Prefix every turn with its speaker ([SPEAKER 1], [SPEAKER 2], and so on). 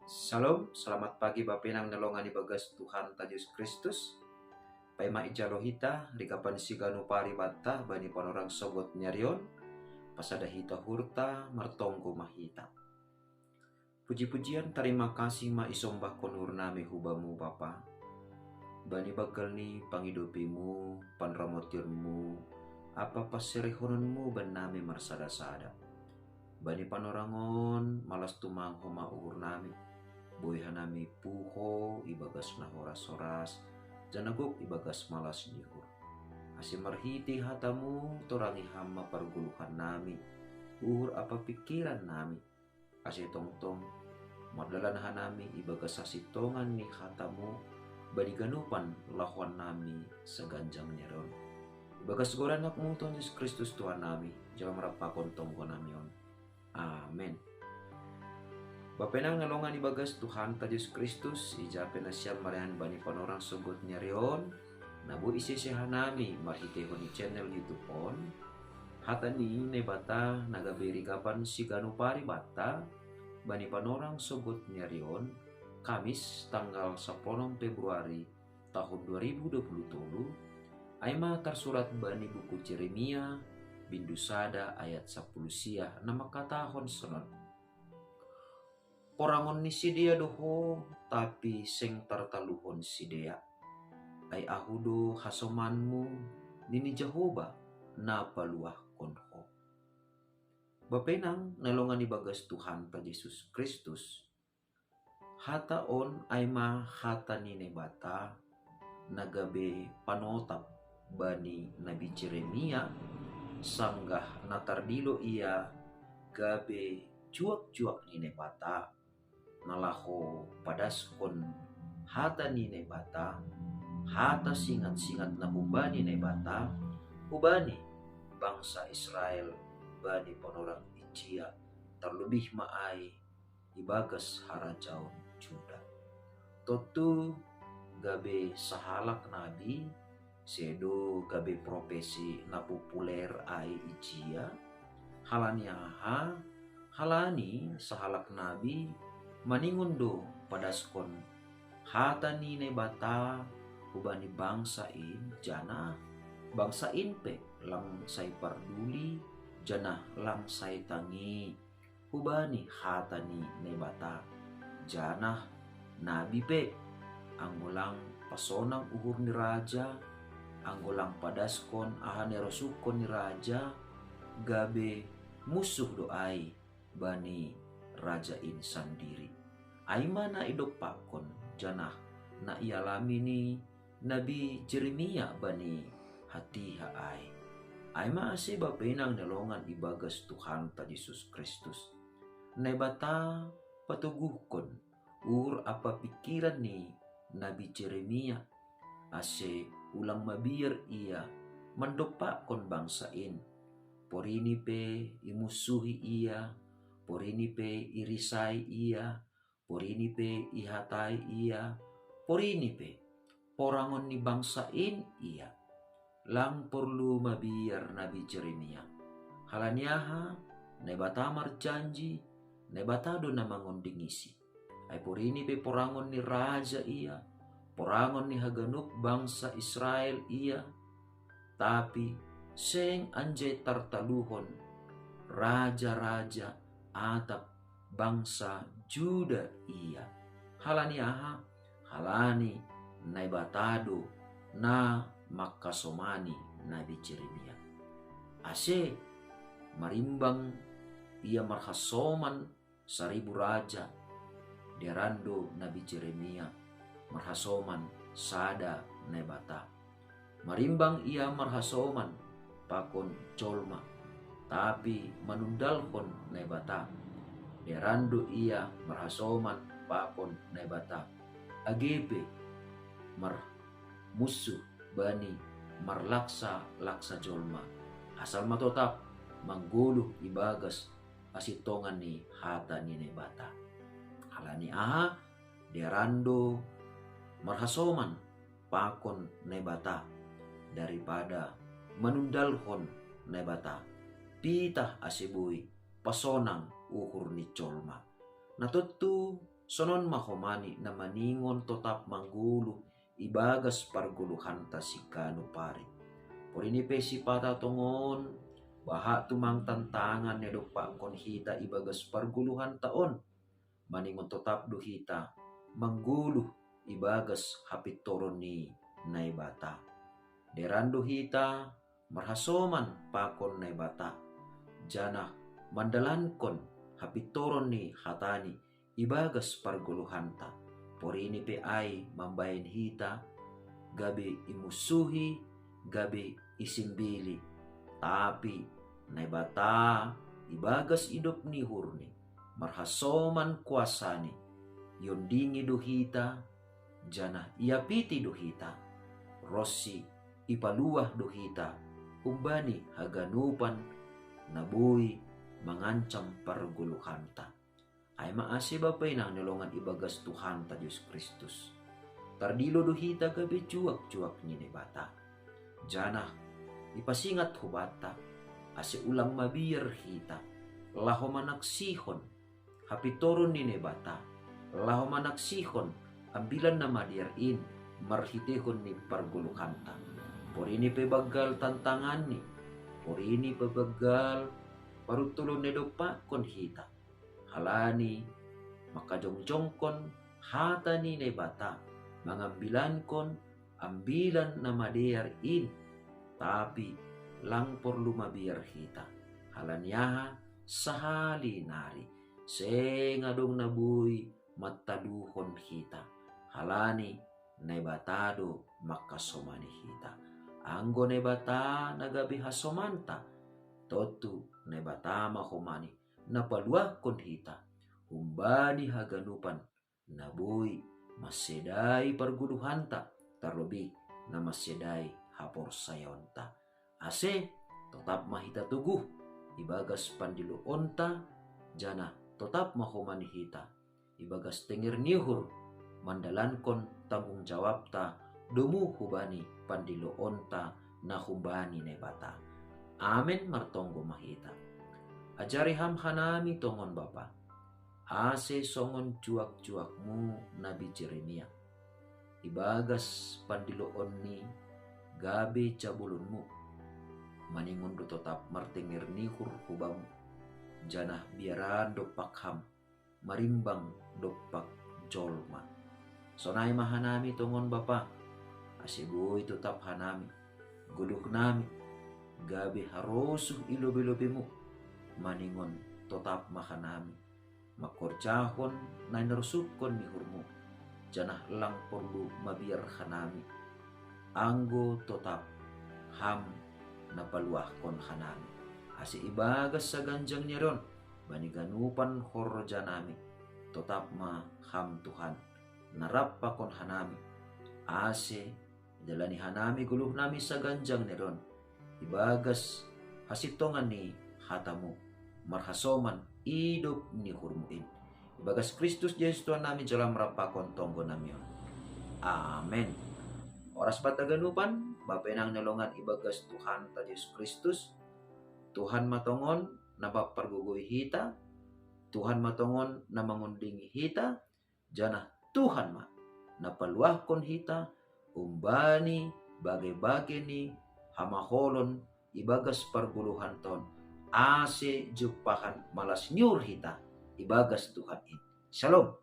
[SPEAKER 1] Salam, selamat pagi Bapenang nalongan ibagas Tuhan Yesus Kristus. Paima ijalohita, rikapan siganu pari bata, bani panorang sogot nyarion, pasada hita hurta, martonggo mahita. Puji-pujian terima kasih ma isombah konur nami hubamu Bapa. Bani bagal ni pangidupimu, panramotirmu, apa pasirihononmu ban nami marsada-sada. Bani panorangon, malas tumang homa uhur nami. Boy hanami puho ibagas na horas-horas janagok ibagas malas nihur. Asi marhiti hatamu torangi hama parguluhan nami. Uhur apa pikiran nami. Asi tongtong mardalan hanami ibagas asitongan ni hatamu badiganupan lahuan nami seganjang nyeron. Ibagas goranak mo Tuhan Yesus Kristus Tuhan nami. Jawa merapakon tonggo nami on. Amen. Bapenang ngalongan ibagas Tuhan Yesus Kristus ija penasiam marian bani panorang sogot nyarion nabu isi sehanami marhitehon di channel YouTube on hata ni nebata nagaberi kapan si ganupari bata bani panorang sogot nyarion Kamis tanggal 10 Februari tahun 2020 aima tersurat bani buku Yeremia bindusada ayat 10 siah nama katahon senon. Porangon ni sidia doho tapi seng tartaluhon sidia. Ay ahudo hasomanmu nini Jehovah na paluah konho. Bapenang nalongan ibagas Tuhan ta Yesus Kristus. Hata on ay ma hata nine bata nagabe panotap bani Nabi Yeremia sanggah natardilo ia gabe juak-juak nine bata. Nalaho padaskon hata nine bata, hata singat-singat na hubani na bata, hubani bangsa Israel, bani panorang Ijia, terlebih maay ibagas harajaon Juda. Totu gabe sahalak nabi, sedo gabe profesi na populer ay Ijia, halani sahalak nabi, maningundo padaskon hata nine bata hubani bangsain jana bangsain pe lang say parduli jana lang say tangi hubani hata nine bata jana nabi pe anggolang pasonang uhur ni raja anggolang padaskon ahane rosukon ni raja gabe musuh doai bani rajain sandiri. Aima na idok pakon janah na ialami ni Nabi Yeremia bani hati haai. Aima ase bapenang nalongan ibagas Tuhan ta Yesus Kristus. Nebata patuguhkon ur apa pikiran ni Nabi Yeremia ase ulang mabir ia mandopakon bangsain. Porini pe imusuhi ia porini pe irisai ia, porini pe ihatai ia, porini pe porangon ni bangsain ia. Lang perlu mabiar Nabi Yeremia. Halanyaha nebata marjanji, nebata do namangon dingisi. Ay porini pe porangon ni raja ia, porangon ni haganup bangsa Israel ia. Tapi seng anjay tartaluhon raja-raja atap bangsa Juda ia. Halani naibatado na makasomani Nabi Yeremia. Ase marimbang ia marhasoman 1000 raja derando Nabi Yeremia marhasoman sada nebata. Marimbang ia marhasoman pakon colma tapi manundalkon nebata derando ia marhasoman pakon nebata agebe mar musuh bani marlaksa jolma asal matotap mangguluh ibagas asitongan ni hata ni nebata halani derando marhasoman pakon nebata daripada manundalkon nebata pitah asibui pasonang uhur ni colma. Natuttu sonon mahomani na maningon totap manggulu ibagas parguluhanta si kanu pare. Porini pe si pata tongon baha tumang tantangan ne lupa kon hita ibagas parguluhan taon. Maningon totap duhita manggulu ibagas hapit toron ni naibata. Derandu hita marhasoman pakon naibata. Jana mandalankon hapitoron ni hatani ibagas parguluhanta. Porini pe ay mambayin hita gabi imusuhi gabi isimbili. Tapi naibata ibagas idop ni hurni marhasoman kuasani yondingi duhita jana iapiti duhita rossi ipaluah duhita umbani haganupan nabui mengancam parguluhanta. Ay maasi bapay nang nilongan ibagas Tuhan ta Diyos Kristus. Tardilo duhita gabi cuak-cuak ni bata. Jana ipasingat hubata ase ulang mabiyar hita. Laho manaksihon hapitoron ni bata. Laho manaksihon ambilan na madiarin marhitihon ni parguluhanta. Porini pebagal tantangan ni. Porini pebagal parutulon ni dopa kon hita. Halani makajongjongkon hata ni bata. Mangambilan kon ambilan na madiarin. Tapi lang perlu mabiyar hita. Halanyaha sahali nari. Sengadong nabuy mataduhon hita. Halani nebatado makasomani hita. Anggo nebata nagabi hasomanta. Totu nebata mahomani napaluah kon hita. Humbani haganupan nabuy masedai parguluhanta. Terlebih na masedai hapor sayonta. Ase tetap mahita tuguh ibagas pandilu onta jana tetap mahomani hita ibagas tengir nihur mandalankon tanggung jawab ta domu hubani pandilu onta na humbani nebata. Amen martonggo mahita. Ajari ham hanami tongon bapa. Ase songon cuak-cuakmu Nabi Jeremia. Ibagas pandilu onni gabe cabulunmu. Maningon do tetap martengir nihur hubamu. Janah biaran dopak ham. Marimbang dopak jolma. Sonai mahanami tongon bapa. Asiboy tetap hanami. Guluk nami. Gabe harosuh ilobe-lobemu. Maningon tetap mahanami. Makorjahon na narusukon nihurmu. Janah lang perlu mabiar hanami. Anggo tetap ham napaluahkon hanami. Asi ibagas sa ganjang nyeron. Baniganupan horoja nami. Tetap ma ham Tuhan. Narapakon hanami. Ase dalani hanami guluh nami sa ganjang nyeron. Ibagas hasitongan ni hatamu. Marhasoman idop ni hurmuin. Ibagas Kristus Yesus Tuhan nami jalan merapakon tonggo namion. Amen. Oras pataganupan, bapenang nalongan ibagas Tuhan ta Yesus Kristus. Tuhan matongon na pargugoy hita. Tuhan matongon na mangundingi hita. Jana Tuhan ma napaluahkon hita. Umbani bagai-bagai ni hamaholon ibagas parguluhan ton. Ase jupahan malas nyur hita ibagas Tuhan ini. Shalom.